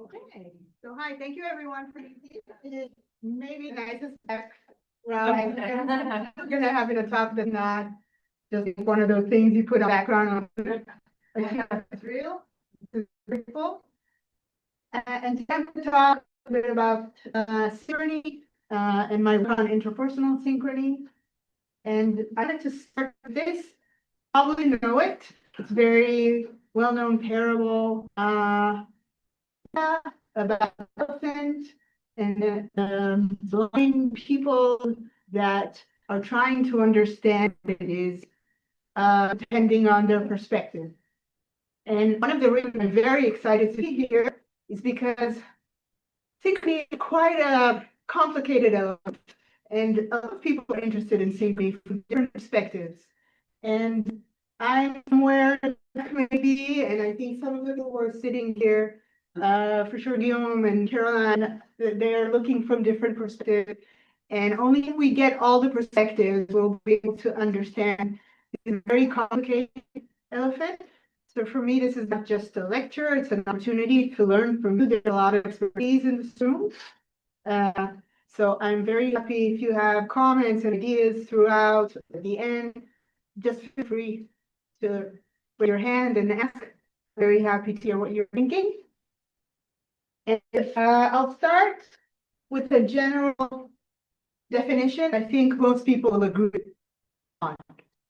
Okay, so hi, thank you everyone for being here. It is maybe the nicest background I'm gonna have in a talk that's not just one of those things you put on background on. It's real, it's grateful. And today I'm going to talk a bit about synchrony and my work on interpersonal synchrony. And I'd like to start with this. Probably know it. It's very well-known parable about elephant and blind people that are trying to understand what it is depending on their perspective. And one of the reasons I'm very excited to be here is because synchrony is quite a complicated element, and a lot of people are interested in synchrony from different perspectives. And I'm aware that maybe, and I think some of the people who are sitting here, for sure, Guillaume and Caroline, they're looking from different perspectives. And only if we get all the perspectives, we'll be able to understand this very complicated elephant. So for me, this is not just a lecture, it's an opportunity to learn from you. There's a lot of expertise in this room. So I'm very happy if you have comments and ideas throughout at the end. Just feel free to raise your hand and ask. Very happy to hear what you're thinking. And I'll start with a general definition. I think most people will agree on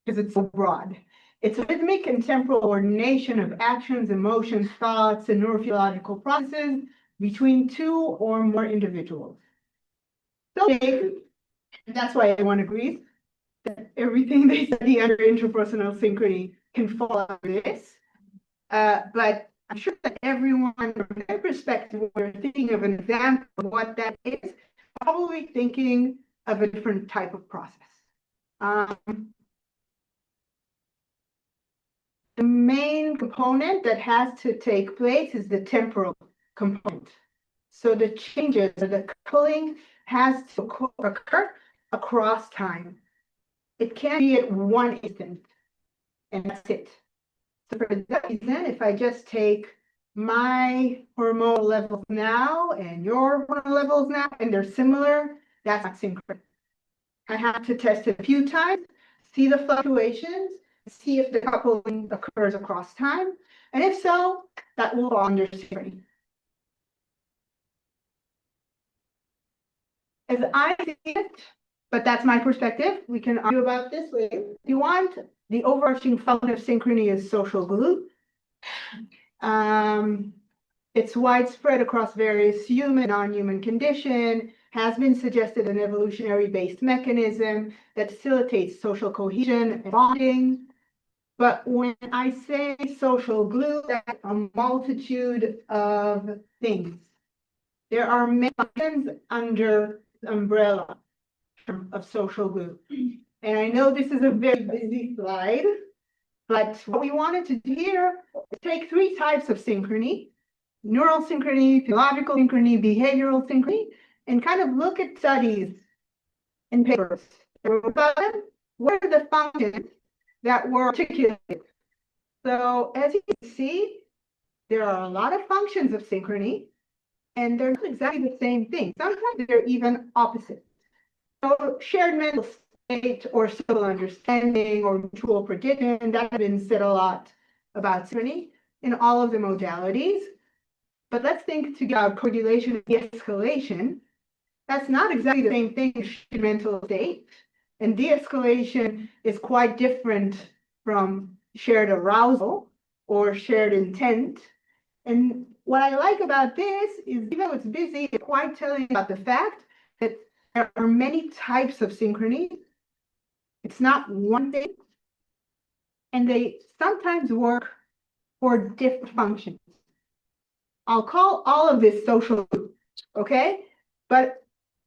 because it's so broad. It's a rhythmic and temporal coordination of actions, emotions, thoughts, and neurophysiological processes between two or more individuals. So big, and that's why everyone agrees that everything they study under interpersonal synchrony can fall under this. But I'm sure that everyone, from their perspective, when they're thinking of an example of what that is, probably thinking of a different type of process. The main component that has to take place is the temporal component. So the changes or the coupling has to occur across time. It can't be at one instant, and that's it. So for that reason, if I just take my hormonal levels now and your hormonal levels now, and they're similar, that's not synchrony. I have to test it a few times, see the fluctuations, see if the coupling occurs across time, and if so, that will fall under synchrony. As I see it, but that's my perspective, we can argue about this later. If you want, the overarching function of synchrony is social glue. It's widespread across various human and non-human conditions, has been suggested an evolutionary-based mechanism that facilitates social cohesion and bonding. But when I say social glue, that's a multitude of things. There are many functions under the umbrella of social glue. And I know this is a very busy slide, but what we wanted to do here is take three types of synchrony: neural synchrony, physiological synchrony, behavioral synchrony, and kind of look at studies and papers. What are the functions that were articulated? So as you can see, there are a lot of functions of synchrony, and they're not exactly the same thing. Sometimes they're even opposite. So shared mental state or civil understanding or mutual prediction, that has been said a lot about synchrony in all of the modalities. But let's think about coagulation and de-escalation. That's not exactly the same thing as shared mental state. And de-escalation is quite different from shared arousal or shared intent. And what I like about this is, even though it's busy, it's quite telling about the fact that there are many types of synchrony. It's not one thing. And they sometimes work for different functions. I'll call all of this social, okay? But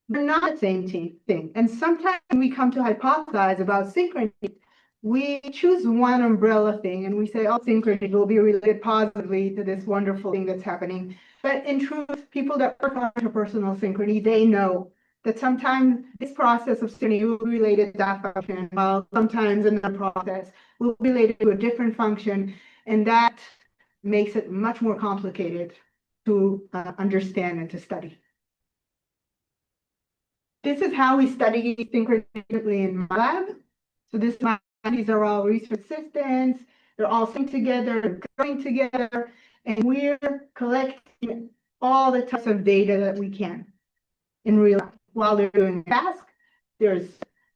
they're not the same thing. And sometimes when we come to hypothesize about synchrony, we choose one umbrella thing and we say, oh, synchrony will be related positively to this wonderful thing that's happening. But in truth, people that work on interpersonal synchrony, they know that sometimes this process of synchrony will be related to that function, while sometimes another process will be related to a different function, and that makes it much more complicated to understand and to study. This is how we study synchronously in my lab. So these are all research assistants. They're all synced together, going together, and we're collecting all the types of data that we can in real life while they're doing the task. There's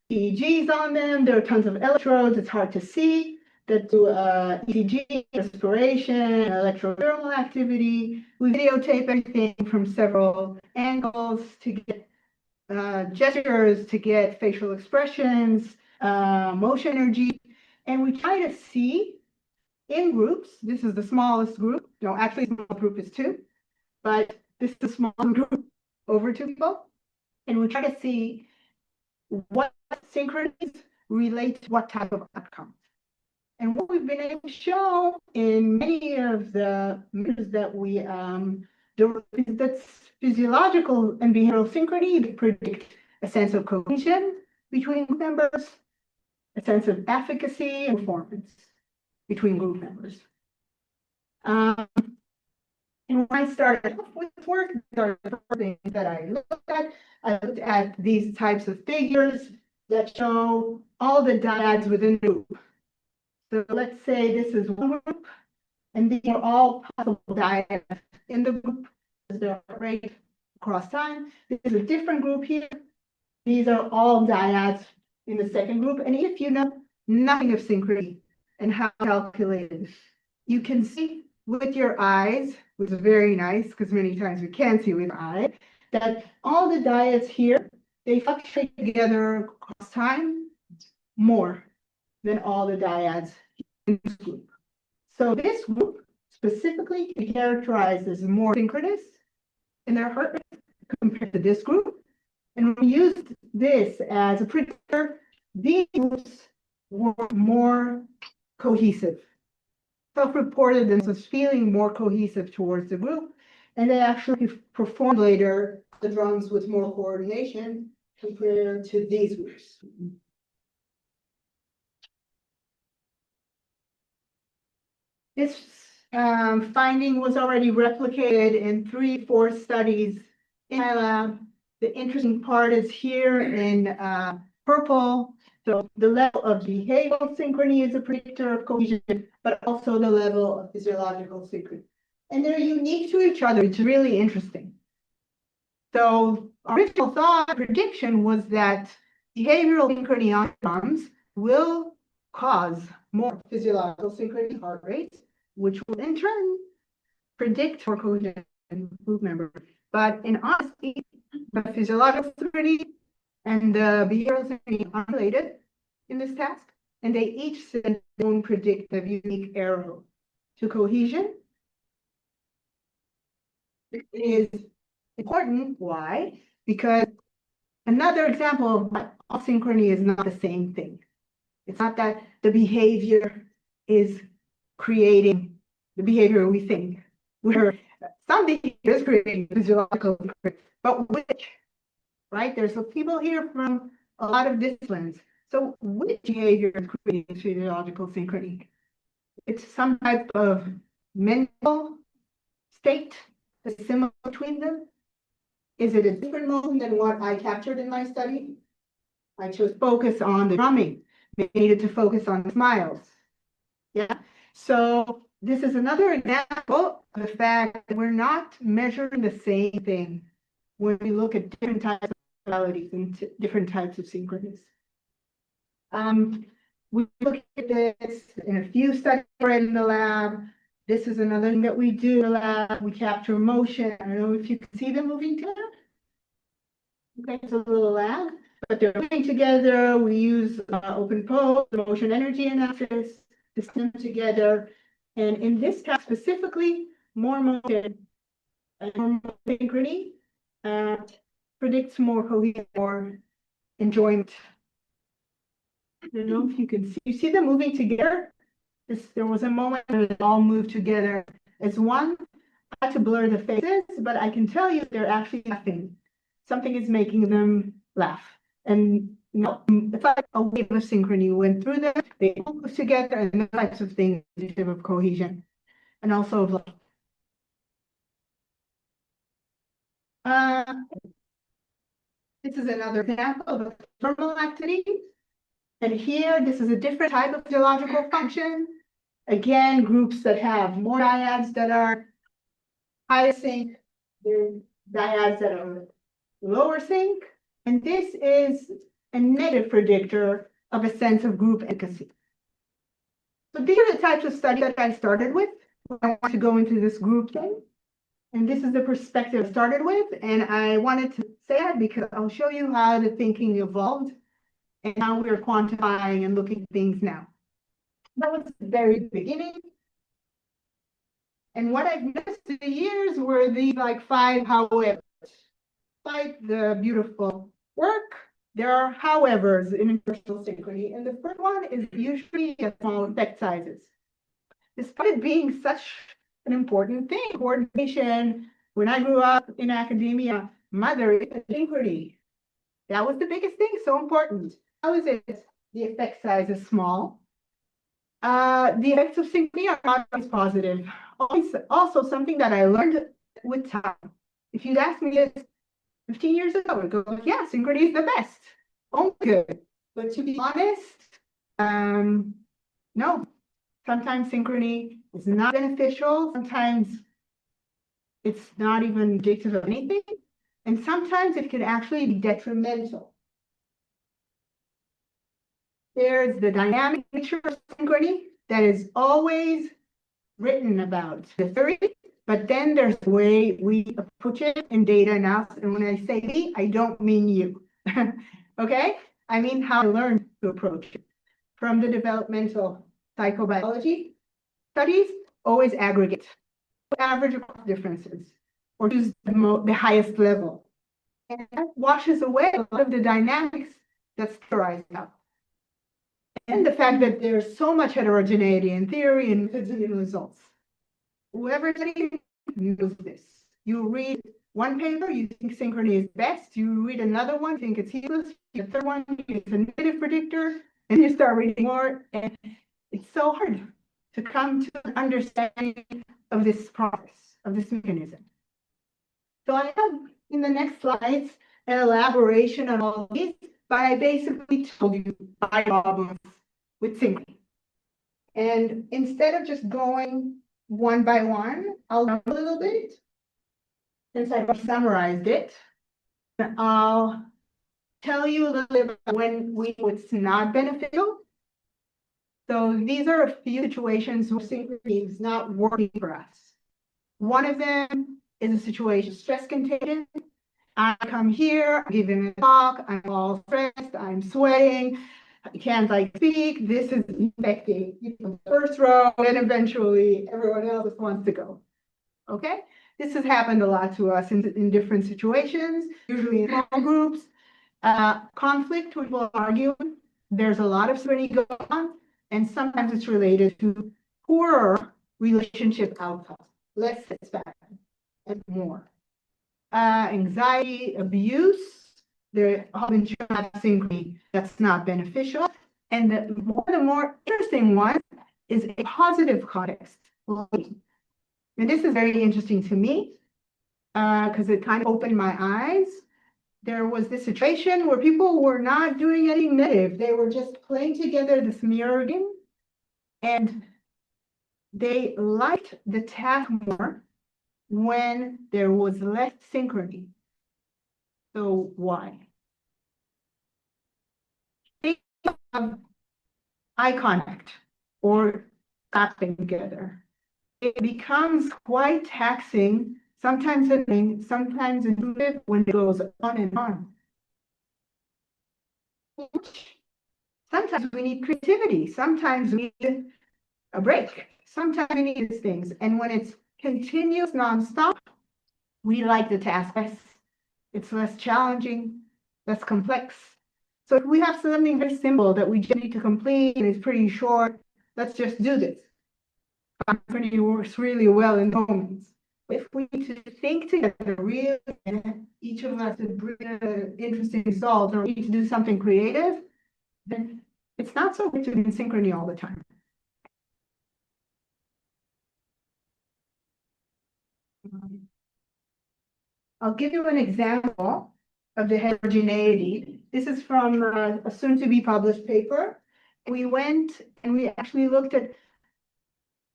EEGs on them. There are tons of electrodes. It's hard to see that do ECG, respiration, electrothermal activity. We videotape everything from several angles to get gestures, to get facial expressions, motion energy. And we try to see in groups. This is the smallest group. No, actually, the small group is 2, but this is the small group over 2 people. And we try to see what synchronies relate to what type of outcomes. And what we've been able to show in many of the measures that we do is that physiological and behavioral synchrony predict a sense of cohesion between group members, a sense of efficacy and performance between group members. And when I started off with this work, there are the first things that I looked at these types of figures that show all the dyads within the group. So let's say this is one group, and these are all possible dyads in the group as their rate across time. This is a different group here. These are all dyads in the second group. And if you know nothing of synchrony and how to calculate it, you can see with your eyes, which is very nice because many times we can't see with our eyes, that all the dyads here, they fluctuate together across time more than all the dyads in this group. So this group specifically can be characterized as more synchronous in their heart rate compared to this group. And we used this as a predictor. These groups were more cohesive, self-reported themselves feeling more cohesive towards the group, and they actually performed later the drums with more coordination compared to these groups. This finding was already replicated in 3-4 studies in my lab. The interesting part is here in purple. So the level of behavioral synchrony is a predictor of cohesion, but also the level of physiological synchrony. And they're unique to each other. It's really interesting. So our original thought prediction was that behavioral synchrony outcomes will cause more physiological synchrony heart rates, which will in turn predict for cohesion in group members. But in honesty, the physiological synchrony and the behavioral synchrony are related in this task, and they each send their own predictive unique arrow to cohesion. It is important. Why? Because another example of what all synchrony is not the same thing. It's not that the behavior is creating the behavior we think. Where some behavior is creating physiological synchrony, but which, right? There's some people here from a lot of disciplines. So which behavior is creating physiological synchrony? It's some type of mental state that's similar between them. Is it a different mode than what I captured in my study? I chose focus on the drumming. They needed to focus on the smiles. Yeah. So this is another example of the fact that we're not measuring the same thing when we look at different types of modalities and different types of synchronies. We look at this in a few studies right in the lab. This is another thing that we do in the lab. We capture motion. I don't know if you can see them moving together. Okay, it's a little lag, but they're moving together. We use open pose, motion energy analysis to stem together. And in this task specifically, more motion and more synchrony predicts more cohesion, more enjoyment. I don't know if you can see. You see them moving together? There was a moment where they all moved together as one. I had to blur the faces, but I can tell you they're actually laughing. Something is making them laugh. And you know, it's like a wave of synchrony went through them. They all moved together, and the types of things of cohesion. And also of like, Uh, this is another example of a thermal activity. And here, this is a different type of physiological function. Again, groups that have more dyads that are higher sync, there's dyads that are lower sync. And this is a negative predictor of a sense of group efficacy. So these are the types of studies that I started with. I want to go into this group thing. And this is the perspective I started with. And I wanted to say that because I'll show you how the thinking evolved and how we're quantifying and looking at things now. That was the very beginning. And what I've noticed through the years were these like 5 howevers. Despite the beautiful work, there are howevers in interpersonal synchrony. And the first one is usually small effect sizes. Despite it being such an important thing, coordination, when I grew up in academia, mother synchrony. That was the biggest thing, so important. How is it? The effect size is small. The effects of synchrony are not always positive. Also, something that I learned with time. If you'd asked me this 15 years ago, I'd go, yeah, synchrony is the best. Oh, good. But to be honest, no. Sometimes synchrony is not beneficial. Sometimes it's not even predictive of anything. And sometimes it can actually be detrimental. There's the dynamic nature of synchrony that is always written about the theory, but then there's the way we approach it in data analysis. And when I say we, I don't mean you. Okay? I mean how I learned to approach it. From the developmental psychobiology studies, always aggregate, average across differences, or choose the highest level. And that washes away a lot of the dynamics that's theorized now. And the fact that there's so much heterogeneity in theory and methods and in results. Whoever knows this. You read one paper, you think synchrony is best. You read another one, think it's useless. The third one, it's a negative predictor. And you start reading more. And it's so hard to come to an understanding of this process, of this mechanism. So I have in the next slides an elaboration on all of these, but I basically told you 5 problems with synchrony. And instead of just going one by one, I'll jump a little bit, since I've summarized it. I'll tell you a little bit about when it's not beneficial. So these are a few situations where synchrony is not working for us. One of them is a situation, stress contagion. I come here, I'm giving a talk, I'm all stressed, I'm sweating, I can't speak. This is infecting the first row, and eventually everyone else wants to go. Okay? This has happened a lot to us in different situations, usually in small groups. Conflict, people argue. There's a lot of synchrony going on, and sometimes it's related to poorer relationship outcomes, less satisfaction, and more. Anxiety, abuse, there have been synchrony that's not beneficial. And one of the more interesting ones is a positive context. And this is very interesting to me because it kind of opened my eyes. There was this situation where people were not doing anything negative. They were just playing together this mirror game. And they liked the task more when there was less synchrony. So why? Think of eye contact or acting together. It becomes quite taxing, sometimes annoying, sometimes intuitive when it goes on and on. Sometimes we need creativity. Sometimes we need a break. Sometimes we need these things. And when it's continuous, nonstop, we like the task less. It's less challenging, less complex. So if we have something very simple that we just need to complete and it's pretty short, let's just do this. Synchrony works really well in moments. If we need to think together, really, each of us to bring an interesting result or need to do something creative, then it's not so good to be in synchrony all the time. I'll give you an example of the heterogeneity. This is from a soon-to-be published paper. We went and we actually looked at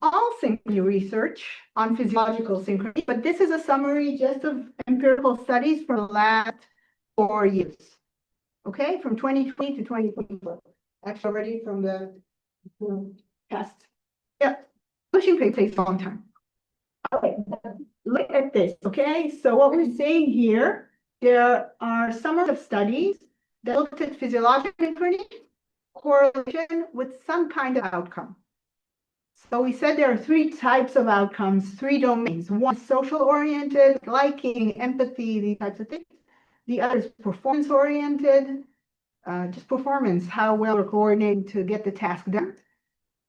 all synchrony research on physiological synchrony, but this is a summary just of empirical studies for the last 4 years. Okay, from 2020 to 2024. Actually, already from the past. Yeah, pushing paper takes a long time. Okay, look at this. Okay, so what we're saying here, there are some of the studies that looked at physiological synchrony correlation with some kind of outcome. So we said there are 3 types of outcomes, 3 domains. One is social oriented, liking, empathy, these types of things. The other is performance oriented, just performance, how well we're coordinating to get the task done.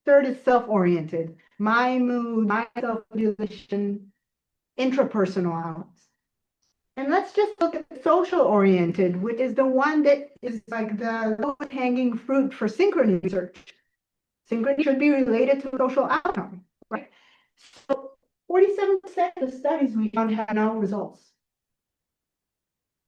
Third is self-oriented, my mood, my self-regulation, intrapersonal outcomes. And let's just look at the social-oriented, which is the one that is like the lowest hanging fruit for synchrony research. Synchrony should be related to social outcome, right? So 47% of the studies we found had no results.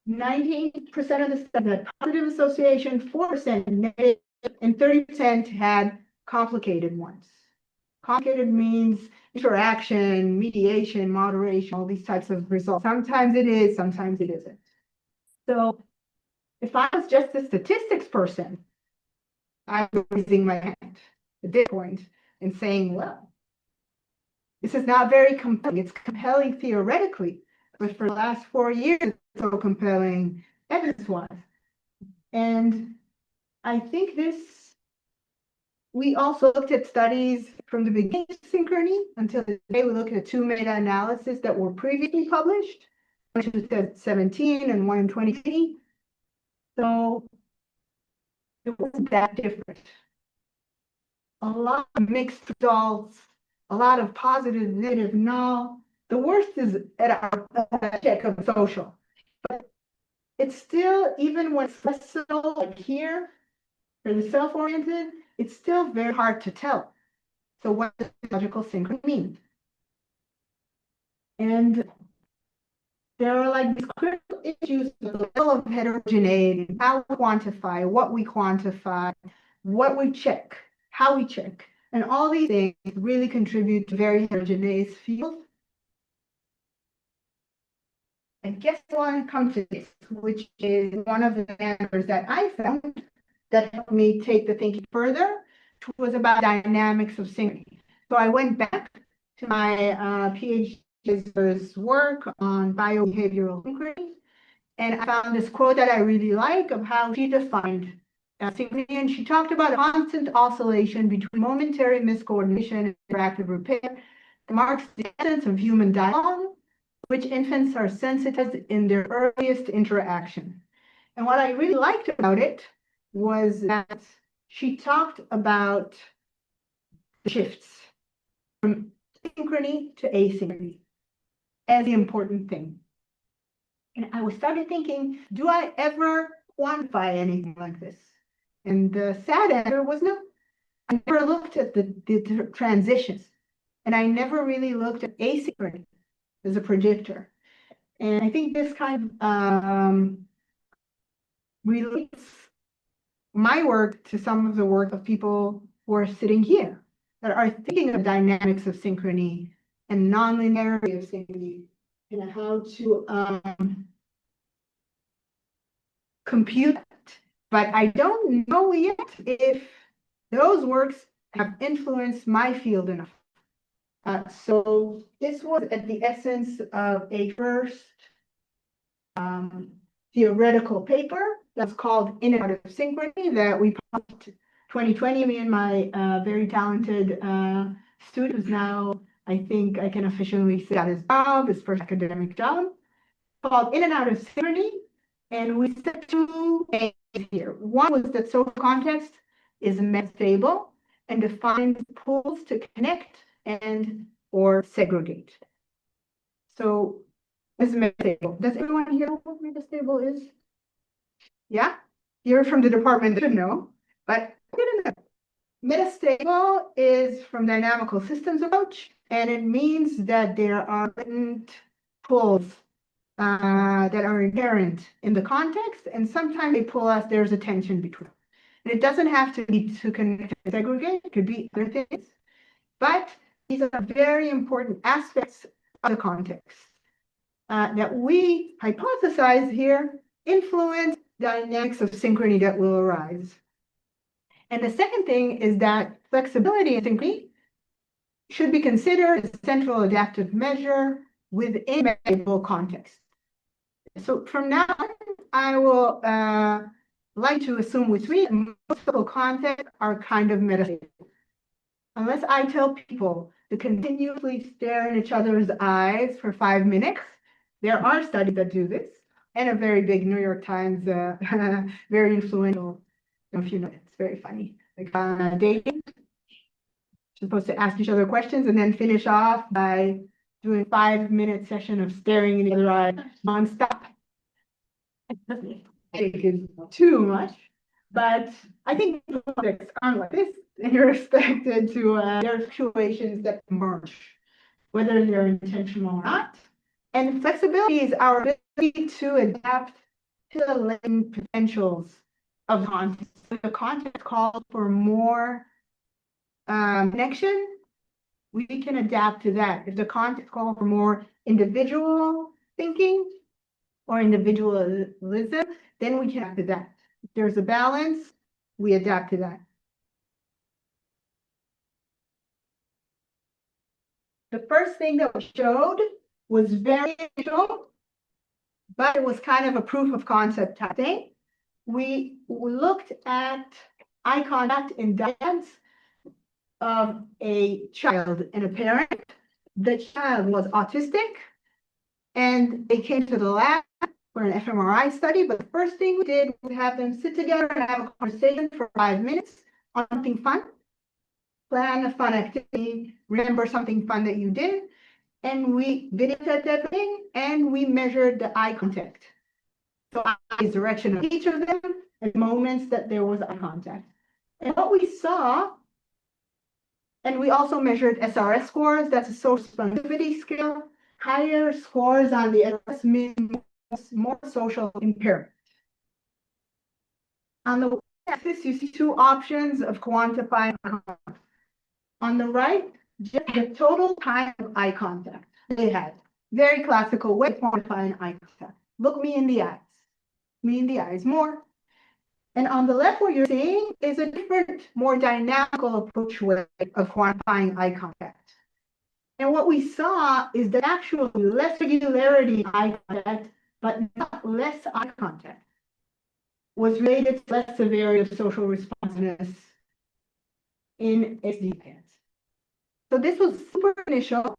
98% of the studies had positive association, 4% negative, and 30% had complicated ones. Complicated means interaction, mediation, moderation, all these types of results. Sometimes it is, sometimes it isn't. So if I was just a statistics person, I'm raising my hand at this point and saying, well, this is not very compelling. It's compelling theoretically, but for the last 4 years, it's so compelling evidence-wise. And I think we also looked at studies from the beginning of synchrony until today. We looked at 2 meta-analyses that were previously published, one in 2017 and one in 2020. So it wasn't that different. A lot of mixed results, a lot of positive, negative, null. The worst is at our check of social. But it's still, even when it's less so, like here, for the self-oriented, it's still very hard to tell. So what does logical synchrony mean? And there are like these critical issues of the level of heterogeneity, how we quantify, what we check, how we check. And all these things really contribute to very heterogeneous field. And guess what comes to this, which is one of the answers that I found that helped me take the thinking further, which was about dynamics of synchrony. So I went back to my PhD's work on biobehavioral synchrony, and I found this quote that I really like of how she defined synchrony, and she talked about a constant oscillation between momentary miscoordination and interactive repair that marks the essence of human dialogue, which infants are sensitized in their earliest interaction. And what I really liked about it was that she talked about the shifts from synchrony to asynchrony as the important thing. And I started thinking, do I ever quantify anything like this? And the sad answer was no. I never looked at the transitions, and I never really looked at asynchrony as a predictor. And I think this kind of relates my work to some of the work of people who are sitting here that are thinking of dynamics of synchrony and nonlinearity of synchrony and how to compute it. But I don't know yet if those works have influenced my field enough. So this was at the essence of a first theoretical paper that's called In and Out of Synchrony that we published 2020. Me and my very talented student who's now, I think I can officially say, got his job, his first academic job, called In and Out of Synchrony. And we set 2 things here. One was that social context is metastable and defines pools to connect and or segregate. So is metastable. Does everyone here know what metastable is? Yeah? You're from the department that should know, but metastable is from dynamical systems approach, and it means that there are latent pools that are inherent in the context, and sometimes they pull us, there's a tension between them. And it doesn't have to be to connect and segregate, it could be other things, but these are very important aspects of the context that we hypothesize here influence dynamics of synchrony that will arise. And the second thing is that flexibility in synchrony should be considered a central adaptive measure within variable context. So from now on, I will like to assume with me most of the contexts are kind of metaphysical. Unless I tell people to continuously stare in each other's eyes for 5 minutes, there are studies that do this, and a very big New York Times, very influential, if you know, it's very funny, like dating. Supposed to ask each other questions and then finish off by doing 5-minute session of staring in each other's eyes nonstop. I think it's too much, but I think projects aren't like this, and you're expected to, there are situations that emerge, whether they're intentional or not. And flexibility is our ability to adapt to the latent potentials of context. If the context calls for more connection, we can adapt to that. If the context calls for more individual thinking or individualism, then we can adapt to that. If there's a balance, we adapt to that. The first thing that we showed was very initial, but it was kind of a proof of concept type thing. We looked at eye contact in diagrams of a child and a parent. The child was autistic, and they came to the lab for an fMRI study, but the first thing we did was have them sit together and have a conversation for 5 minutes on something fun. Plan a fun activity, remember something fun that you did, and we videotaped everything, and we measured the eye contact. So eyes direction of each of them, and moments that there was eye contact. And what we saw, and we also measured SRS scores, that's a social responsivity scale. Higher scores on the SRS mean more social impairment. On the axis, you see two options of quantifying eye contact. On the right, just the total time of eye contact they had. Very classical way of quantifying eye contact. Look me in the eyes. Me in the eyes more. And on the left, what you're seeing is a different, more dynamical approach way of quantifying eye contact. And what we saw is that actually less regularity in eye contact, but not less eye contact, was related to less severity of social responsiveness in SD. So this was super initial,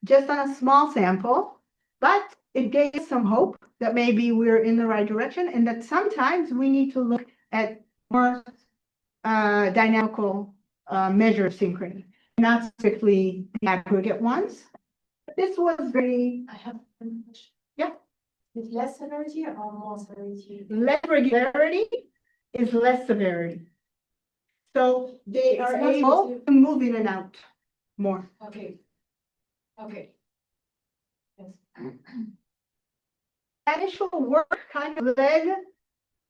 just on a small sample, but it gave us some hope that maybe we're in the right direction, and that sometimes we need to look at more dynamical measure of synchrony, not strictly the aggregate ones. This was very, I have one question. Yeah. Is less severity or more severity? Less regularity is less severity. So they are able to move in and out more. Okay. Okay. Yes. Initial work kind of led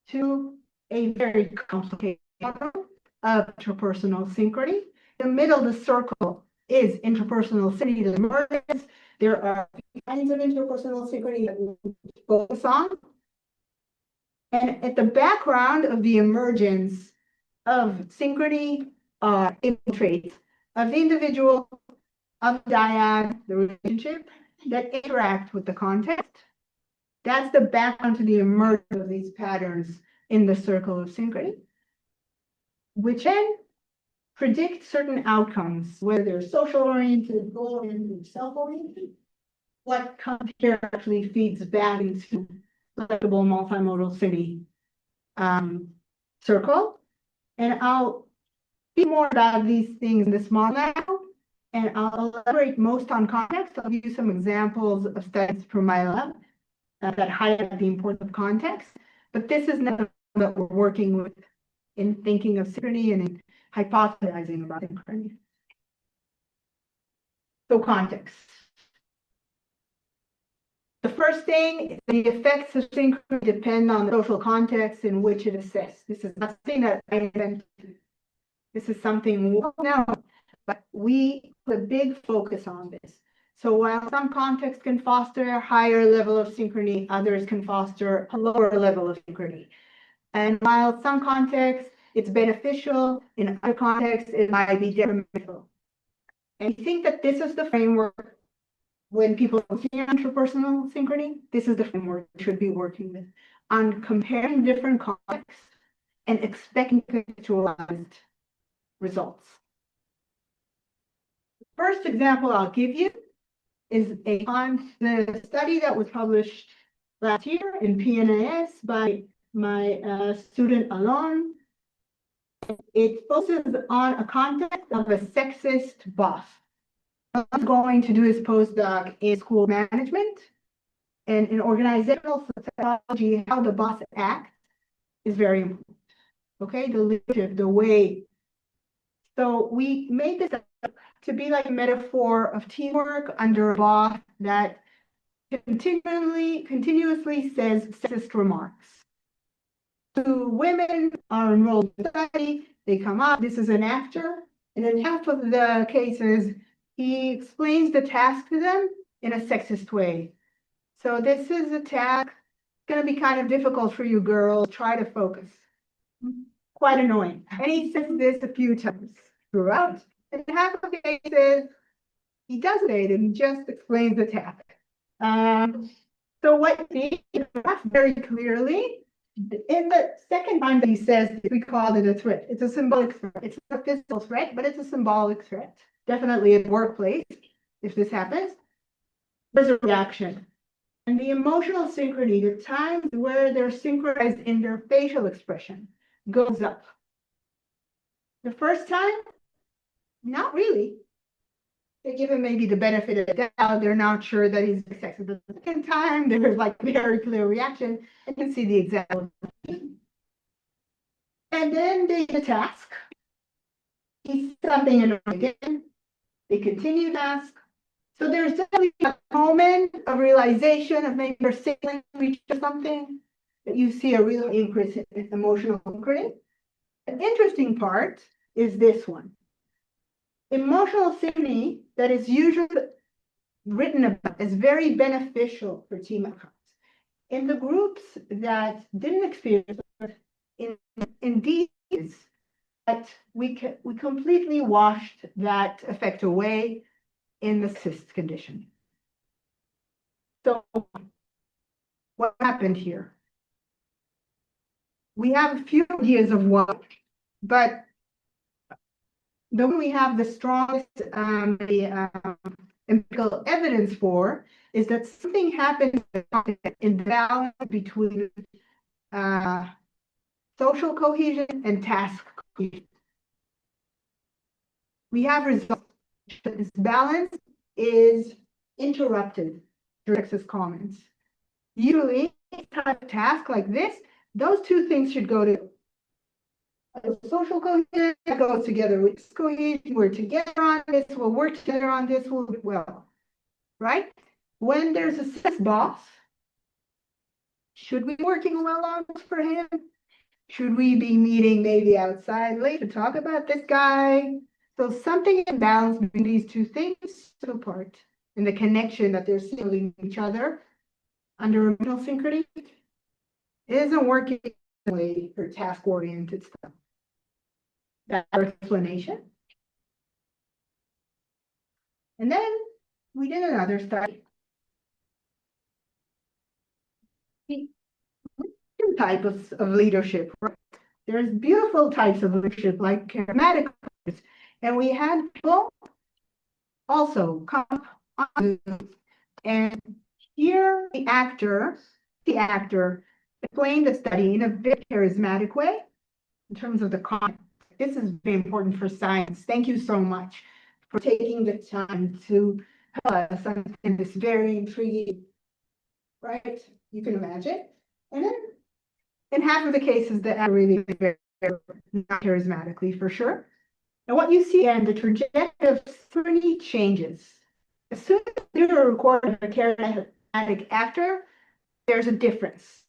to a very complicated model of interpersonal synchrony. In the middle of the circle is interpersonal synchrony that emerges. There are kinds of interpersonal synchrony that we focus on. And at the background of the emergence of synchrony are traits of the individual, of the dyad, the relationship that interact with the context. That's the background to the emergence of these patterns in the circle of synchrony, which then predict certain outcomes, whether they're social-oriented, goal-oriented, self-oriented. What comes here actually feeds back into the flexible multimodal city circle. And I'll speak more about these things in this model now, and I'll elaborate most on context. I'll give you some examples of studies from my lab that highlight the importance of context, but this is not that we're working with in thinking of synchrony and in hypothesizing about synchrony. So context. The first thing, the effects of synchrony depend on the social context in which it assessed. This is not something that I invented. This is something well known, but we put a big focus on this. So while some contexts can foster a higher level of synchrony, others can foster a lower level of synchrony. And while some contexts it's beneficial, in other contexts it might be detrimental. And I think that this is the framework when people are looking at interpersonal synchrony, this is the framework we should be working with on comparing different contexts and expecting contextualized results. The first example I'll give you is the study that was published last year in PNAS by my student Alon. It focuses on a context of a sexist boss. I'm going to do his postdoc in school management, and in organizational psychology, how the boss acts is very important. Okay, the leadership, the way. So we made this to be like a metaphor of teamwork under a boss that continuously says sexist remarks. So women are enrolled in the study, they come up, this is an actor, and in half of the cases, he explains the task to them in a sexist way. So this is a task, it's going to be kind of difficult for you girls, try to focus. Quite annoying. And he says this a few times throughout. In half of the cases, he doesn't say it and just explains the task. So what you see is very clearly, in the second time that he says, we call it a threat. It's a symbolic threat. It's not a physical threat, but it's a symbolic threat. Definitely in the workplace, if this happens, there's a reaction. And the emotional synchrony, the times where they're synchronized in their facial expression, goes up. The first time, not really. They give him maybe the benefit of the doubt. They're not sure that he's sexist. The second time, there's like very clear reaction. And you can see the example. And then they get a task. He's something annoying again. They continue to ask. So there's definitely a moment of realization of maybe they're signaling to each other something that you see a real increase in emotional synchrony. An interesting part is this one. Emotional synchrony that is usually written about as very beneficial for team outcomes. In the groups that didn't experience it, indeed, that we completely washed that effect away in the cyst condition. So what happened here? We have a few ideas of what, but the one we have the strongest empirical evidence for is that something happens in the balance between social cohesion and task cohesion. We have results. This balance is interrupted during sexist comments. Usually, type of task like this, those two things should go together. Social cohesion goes together with cohesion. We're together on this. We'll work together on this. We'll do well, right? When there's a sex boss, should we be working well on this for him? Should we be meeting maybe outside late to talk about this guy? So something in balance between these two things apart in the connection that they're signaling each other under emotional synchrony isn't working way for task-oriented stuff. That's our explanation. And then we did another study. Two types of leadership, right? There's beautiful types of leadership like charismatic, and we had people also come on, and here the actor explained the study in a very charismatic way in terms of the content. This is very important for science. Thank you so much for taking the time to help us understand this very intriguing, right? You can imagine. And then in half of the cases, the actor really very not charismatically for sure. And what you see and the trajectory of synchrony changes. As soon as the recorder after, there's a difference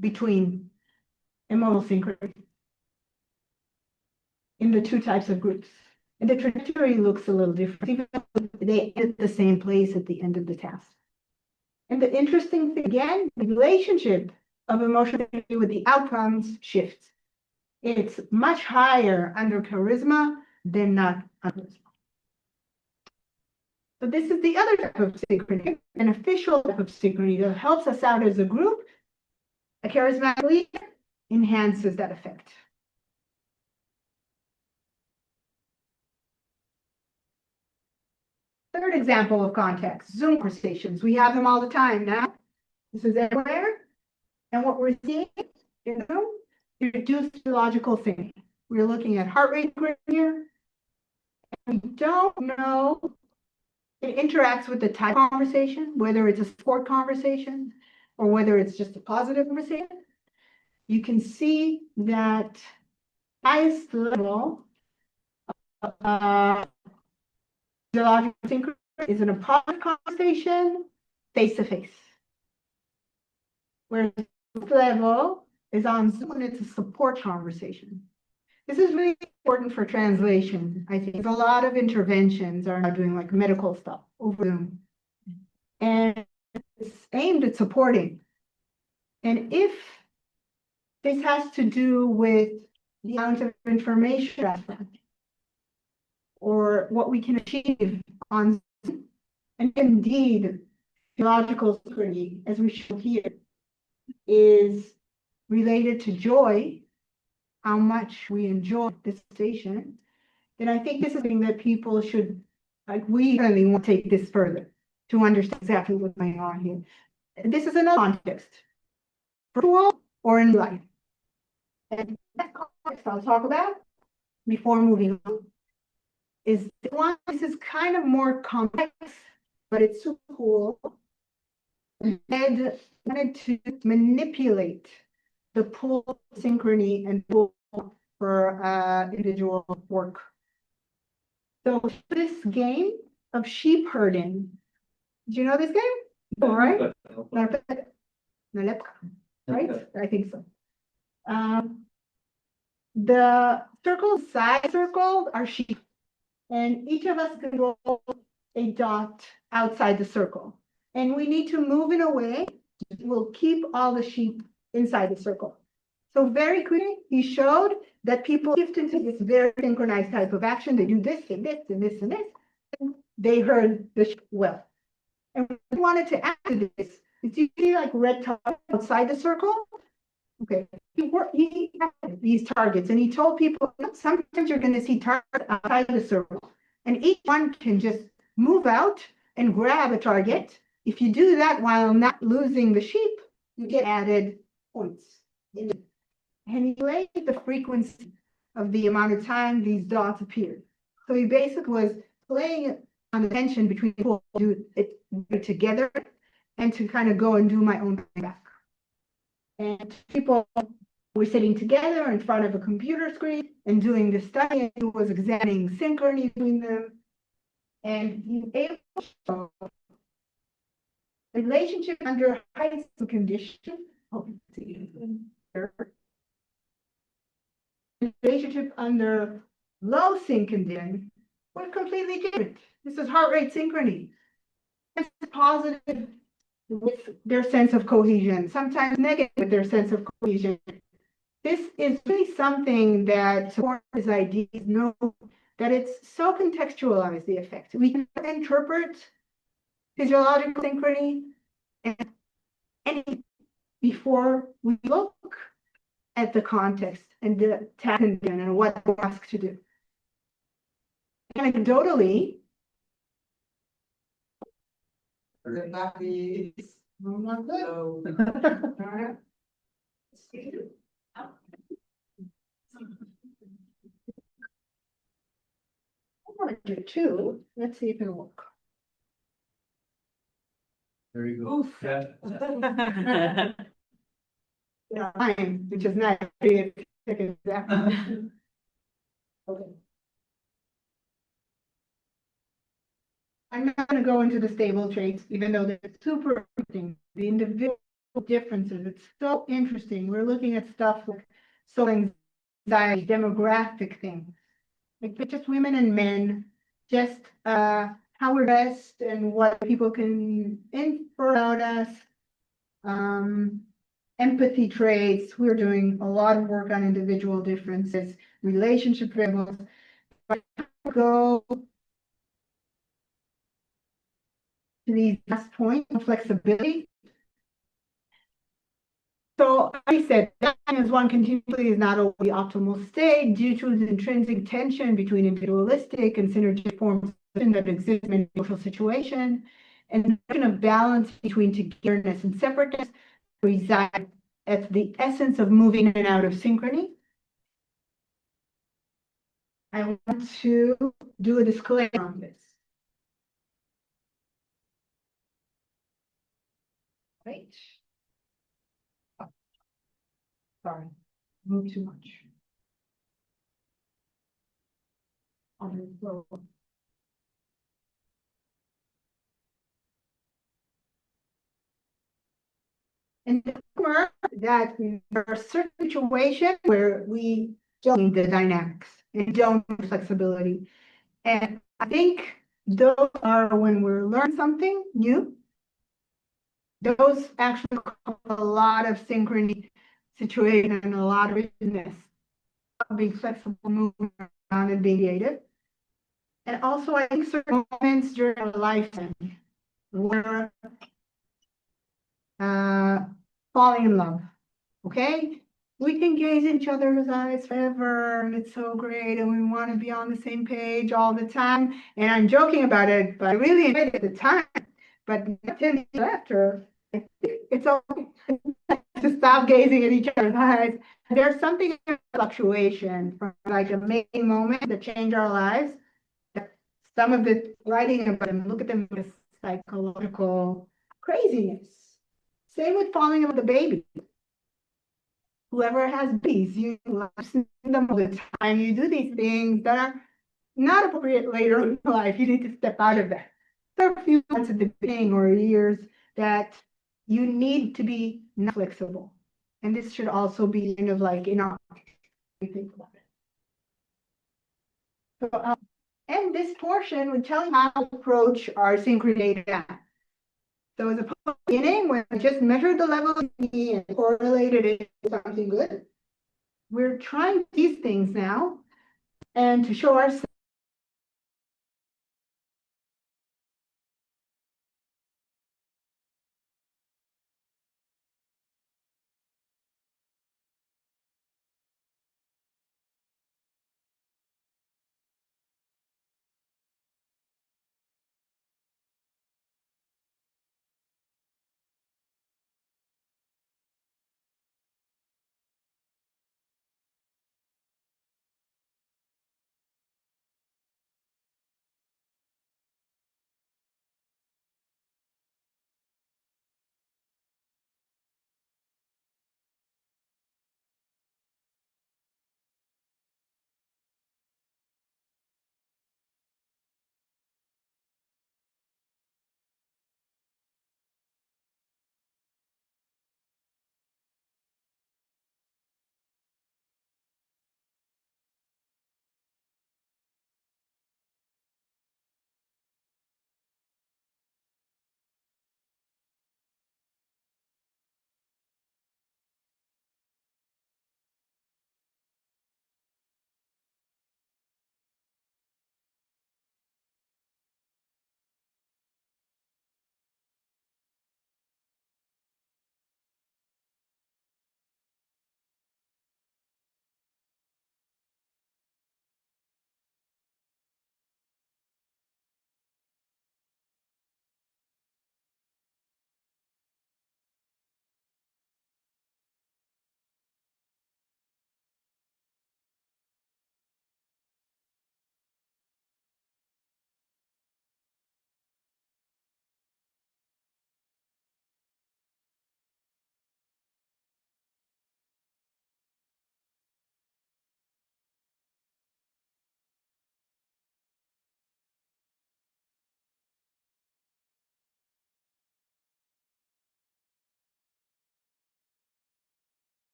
between emotional synchrony in the two types of groups. And the trajectory looks a little different, even though they end at the same place at the end of the task. And the interesting thing, again, the relationship of emotional synchrony with the outcomes shifts. It's much higher under charisma than not under charisma. So this is the other type of synchrony, an official type of synchrony that helps us out as a group. A charismatic leader enhances that effect. Third example of context, Zoom conversations. We have them all the time now. This is everywhere. And what we're seeing in Zoom is reduced logical thinking. We're looking at heart rate here. And we don't know. It interacts with the type of conversation, whether it's a support conversation or whether it's just a positive conversation. You can see that highest level logical synchrony is in a positive conversation, face to face. Whereas this level is on Zoom and it's a support conversation. This is really important for translation. I think a lot of interventions are now doing like medical stuff over Zoom. And it's aimed at supporting. And if this has to do with the amount of information or what we can achieve on Zoom, and indeed, logical synchrony, as we show here, is related to joy, how much we enjoy this station, then I think this is something that people should, like, we really want to take this further to understand exactly what's going on here. This is another context, virtual or in life. And that context I'll talk about before moving on is one. This is kind of more complex, but it's super cool. And wanted to manipulate the pool synchrony and pool for individual work. So this game of sheep herding, do you know this game? All right. Right? I think so. The circle side circle are sheep, and each of us can roll a dot outside the circle. And we need to move in a way that will keep all the sheep inside the circle. So very quickly, he showed that people shift into this very synchronized type of action. They do this and this and this and this. And they heard the sheep well. And we wanted to add to this. Is you see like red target outside the circle? Okay. He had these targets and he told people sometimes you're going to see targets outside the circle. And each one can just move out and grab a target. If you do that while not losing the sheep, you get added points. And he laid the frequency of the amount of time these dots appeared. So he basically was playing on the tension between people who do it together and to kind of go and do my own back. And people were sitting together in front of a computer screen and doing the study, and he was examining synchrony between them. And he was able to show the relationship under high condition. Relationship under low sync condition was completely different. This is heart rate synchrony. It's positive with their sense of cohesion, sometimes negative with their sense of cohesion. This is really something that supports his ideas, know that it's so contextualized, the effect. We can interpret physiological synchrony and before we look at the context and the task and what we're asked to do. Anecdotally, I want to do two. Let's see if it'll work. There you go. Yeah, fine, which is not exactly. Okay. I'm not going to go into the stable traits, even though they're super interesting. The individual differences, it's so interesting. We're looking at stuff like social anxiety, demographic things, like just women and men, just how we're dressed and what people can infer about us. Empathy traits. We're doing a lot of work on individual differences, relationship variables. Go to these last points, flexibility. So I said that as one continually is not always the optimal state due to the intrinsic tension between individualistic and synergistic forms that exist in a social situation, and a balance between togetherness and separateness reside at the essence of moving in and out of synchrony. I want to do a disclaimer on this. Wait. Oh, sorry, move too much. On the floor. And disclaimer that there are certain situations where we don't need the dynamics and don't need flexibility. And I think those are when we're learning something new. Those actually cause a lot of synchrony situation and a lot of richness, being flexible, moving around and being creative. And also I think certain moments during our lifetime where falling in love, okay? We can gaze in each other's eyes forever, and it's so great, and we want to be on the same page all the time. And I'm joking about it, but I really enjoyed it at the time. But 10 years after, it's okay to stop gazing at each other's eyes. There's something in fluctuation from like a main moment that changed our lives. Some of the writing about them, look at them as psychological craziness. Same with falling in love with a baby. Whoever has babies, you see them all the time. You do these things that are not appropriate later in life. You need to step out of that. There are a few months at the beginning or years that you need to be not flexible. And this should also be kind of like in our think about it. So, and this portion would tell you how to approach our synchrony data. So as a beginning, when I just measured the level of E and correlated it to something good, we're trying these things now and to show ourselves